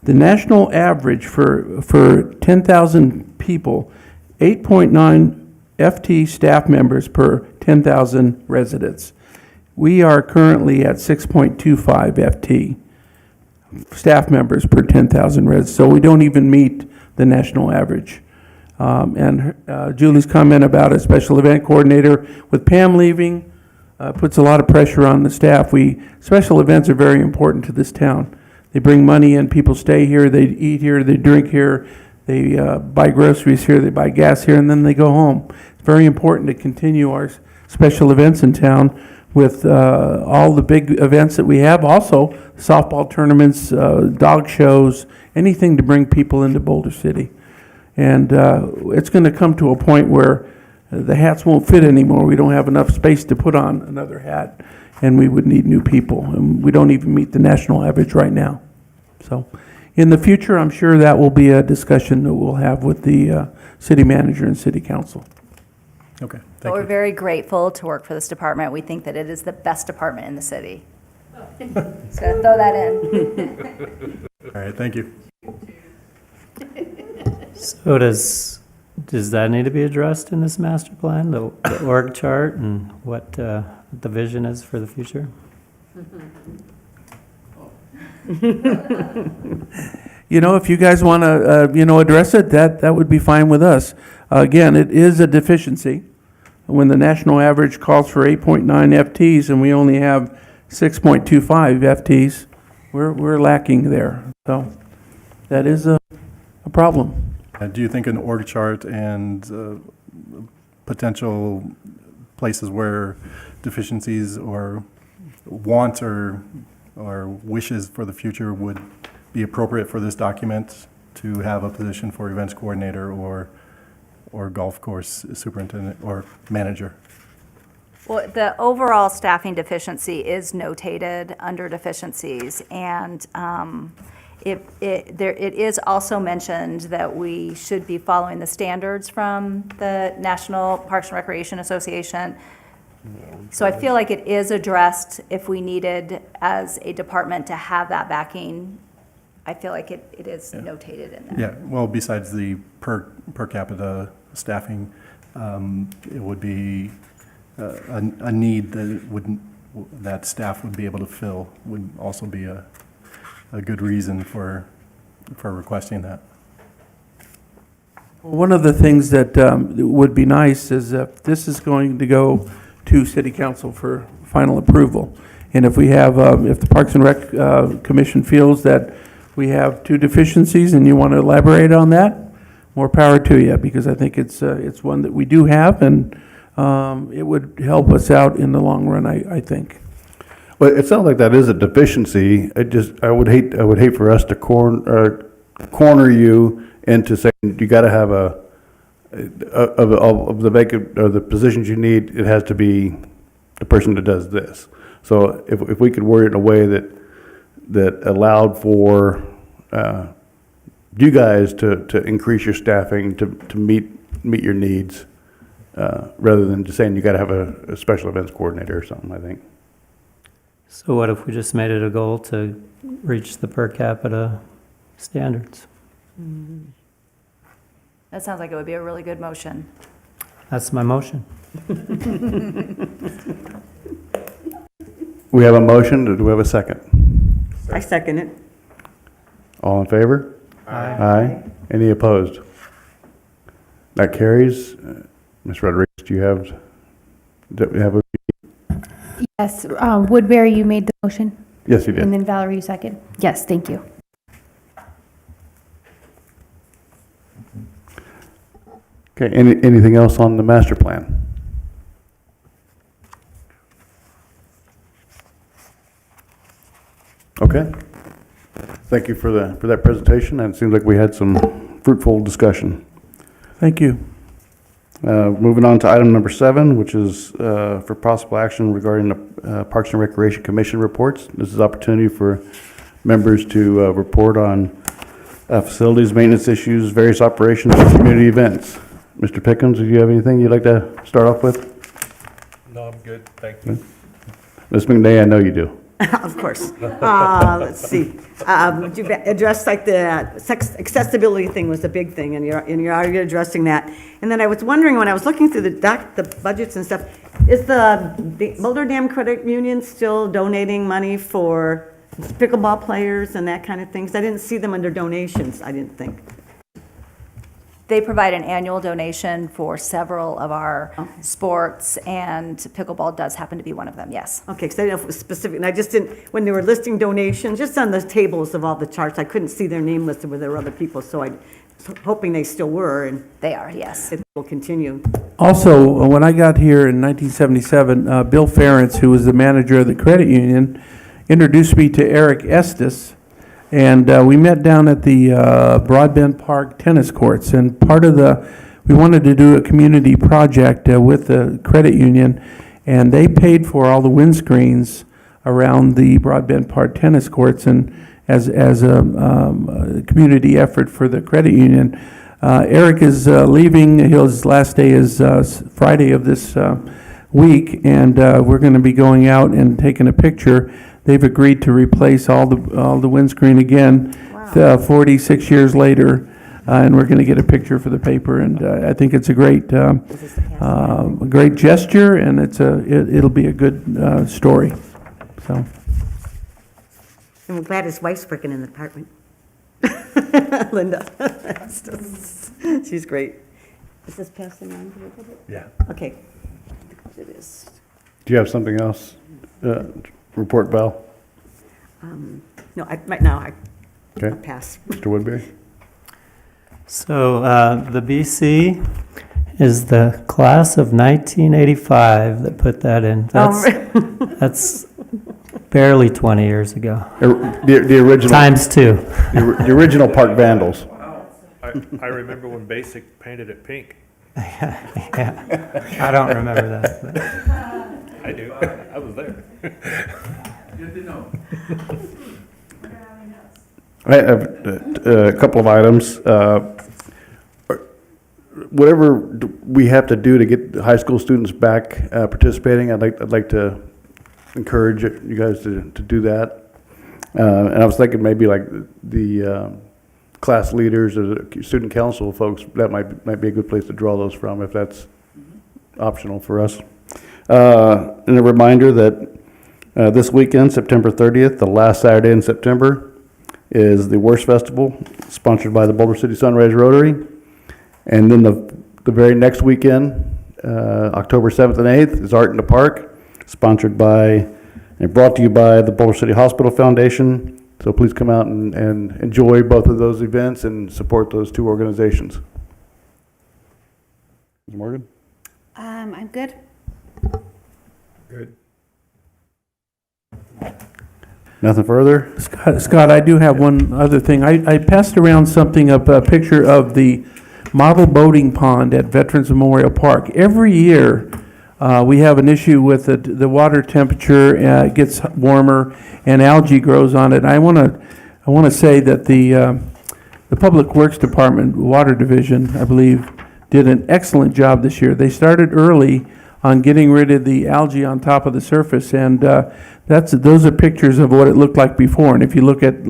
the national average for 10,000 people, 8.9 FT staff members per 10,000 residents. We are currently at 6.25 FT staff members per 10,000 residents, so we don't even meet the national average. And Julie's comment about a special event coordinator with Pam leaving puts a lot of pressure on the staff. Special events are very important to this town. They bring money in, people stay here, they eat here, they drink here, they buy groceries here, they buy gas here, and then they go home. It's very important to continue our special events in town with all the big events that we have. Also, softball tournaments, dog shows, anything to bring people into Boulder City. And it's going to come to a point where the hats won't fit anymore. We don't have enough space to put on another hat, and we would need new people. And we don't even meet the national average right now. So in the future, I'm sure that will be a discussion that we'll have with the city manager and city council. Okay, But thank we're you. very grateful to work for this department. We think that it is the best department in the city. Just gonna throw that in. All right, thank you. So does that need to be addressed in this master plan, the org chart and what the vision is for the future? You know, if you guys want to, address it, that would be fine with us. Again, it is a deficiency. When the national average calls for 8.9 FTs and we only have 6.25 FTs, we're lacking there. So that is a problem. Do you think an org chart and potential places where deficiencies or wants or wishes for the future would be appropriate for this document to have a position for events coordinator or golf course superintendent or manager? Well, the overall staffing deficiency is notated under deficiencies, and it is also mentioned that we should be following the standards from the National Parks and Recreation Association. So I feel like it is addressed if we needed as a department to have that backing. I feel like it is notated in there. Yeah, well, besides the per capita staffing, it would be a need that staff would be able to fill, would also be a good reason for requesting that. One of the things that would be nice is if this is going to go to city council for final approval. And if we have, if the Parks and Rec Commission feels that we have two deficiencies and you want to elaborate on that, more power to you, because I think it's one that we do have, and it would help us out in the long run, I think. Well, it sounds like that is a deficiency. I would hate for us to corner you into saying you got to have of the vacant, or the positions you need, it has to be the person that does this. So if we could word it in a way that allowed for you guys to increase your staffing to meet your needs, rather than just saying you got to have a special events coordinator or something, I think. So what if we just made it a goal to reach the per capita standards? That sounds like it would be a really good motion. That's my motion. We have a motion. Do we have a second? I second it. All in favor? Aye. Any opposed? That carries. Ms. Rodriguez, do you have a? Yes, Woodbury, you made the motion, Yes, you did. and then Valerie, you second. Yes, thank you. Okay, anything else on the master plan? Okay. Thank you for that presentation, and it seems like we had some fruitful discussion. Thank you. Moving on to item number 7, which is for possible action regarding the Parks and Recreation Commission reports. This is opportunity for members to report on facilities, maintenance issues, various operations, and community events. Mr. Pickens, do you have anything you'd like to start off with? No, I'm good, thank you. Ms. McNay, I know you do. Of course. Let's see. You addressed like the accessibility thing was a big thing, and you're already addressing that. And then I was wondering, when I was looking through the budgets and stuff, is the Boulder Dam Credit Union still donating money for pickleball players and that kind of things? I didn't see them under donations, I didn't think. They provide an annual donation for several of our sports, and pickleball does happen to be one of them, yes. Okay, because I didn't know if it was specific, and I just didn't, when they were listing donations, just on the tables of all the charts, I couldn't see their name listed where there were other people, so I was hoping they still were, and They are, yes. it will continue. Also, when I got here in 1977, Bill Ferentz, who was the manager of the credit union, introduced me to Eric Estes, And we met down at the Broadbent Park tennis courts. And we wanted to do a community project with the credit union, and they paid for all the windscreens around the Broadbent Park tennis courts, and as a community effort for the credit union. Eric is leaving. His last day is Friday of this week, and we're going to be going out and taking a picture. They've agreed to replace all the windscreen again, 46 years later, and we're going to get a picture for the paper. And I think it's a great gesture, and it'll be a good story. So. And we're glad his wife's working in the department. Linda. She's great. Is this passing on a little bit? Yeah. Okay. It is. Do you have something else? Report, Val? No, right now I Okay. pass. Mr. Woodbury? So the BC is the class of 1985 that put that in. That's barely 20 years ago. The original. Times two. The original Park Vandals. I remember when Basic painted it pink. Yeah. I don't remember that. But. I do. I was there. Good to know. I have a couple of items. Whatever we have to do to get high school students back participating, I'd like to encourage you guys to do that. And I was thinking maybe like the class leaders or the student council folks, that might be a good place to draw those from if that's optional for us. And a reminder that this weekend, September 30th, the last Saturday in September, is the Worst Festival, sponsored by the Boulder City Sunrise Rotary. And then the very next weekend, October 7th and 8th, is Art in the Park, sponsored by and brought to you by the Boulder City Hospital Foundation. So please come out and enjoy both of those events and support those two organizations. Ms. Morgan? I'm good. Good. Nothing further? Scott, I do have one other thing. I passed around a picture of the model boating pond at Veterans Memorial Park. Every year, we have an issue with the water temperature. It gets warmer, and algae grows on it. I want to say that the Public Works Department, Water Division, I believe, did an excellent job this year. They started early on getting rid of the algae on top of the surface, and those are pictures of what it looked like before. And if you look at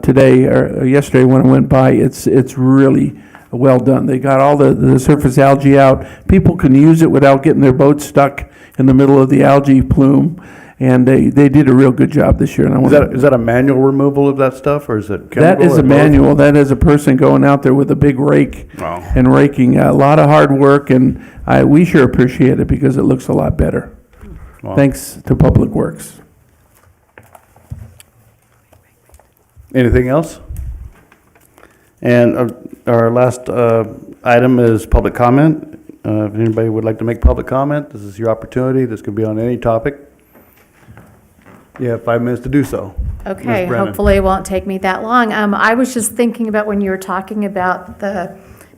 today or yesterday when I went by, it's really well done. They got all the surface algae out. People can use it without getting their boat stuck in the middle of the algae plume, and they did a real good job this year. And Is that a manual removal of that stuff, or is it chemical? That is or a both? manual. That is a person going out there with a big rake and raking. A lot of hard work, and we sure appreciate it because it looks a lot better. Wow. Thanks to Public Works. Anything else? And our last item is public comment. If anybody would like to make public comment, this is your opportunity. This could be on any topic. You have 5 minutes to do so. Okay, Ms. Brennan. hopefully it won't take me that long. I was just thinking about when you were talking about the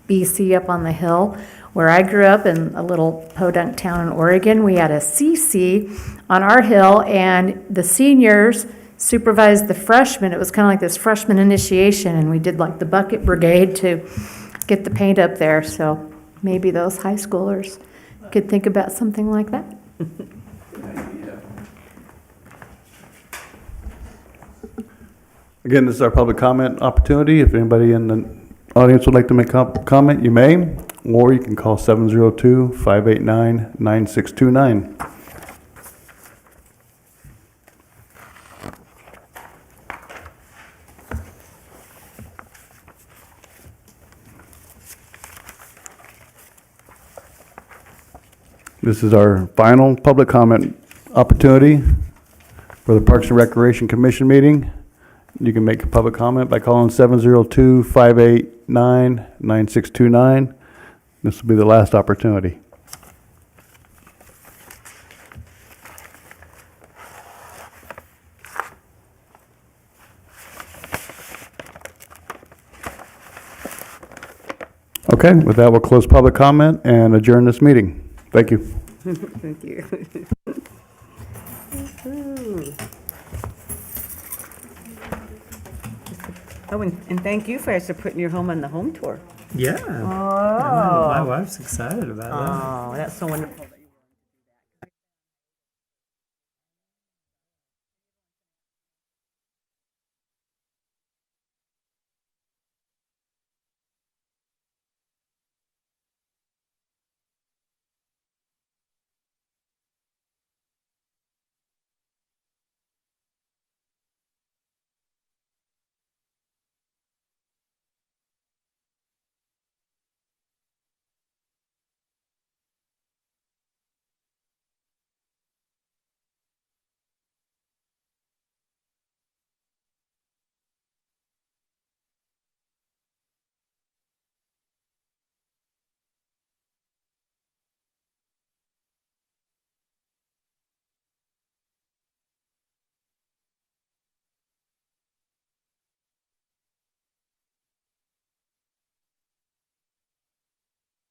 BC up on the hill. Where I grew up in a little podunk town in Oregon, we had a CC on our hill, and the seniors supervised the freshmen. It was kind of like this freshman initiation, and we did like the bucket brigade to get the paint up there. So maybe those high schoolers could think about something like that. Again, this is our public comment opportunity. If anybody in the audience would like to make comment, you may, or you can call 702-589-9629. This is our final public comment opportunity for the Parks and Recreation Commission meeting. You can make a public comment by calling 702-589-9629. This will be the last opportunity. Okay, with that, we'll close public comment and adjourn this meeting. Thank you. Thank you. Oh, and thank you for putting your home on the home tour. Yeah. I know, my wife's excited about that. Oh, that's so wonderful.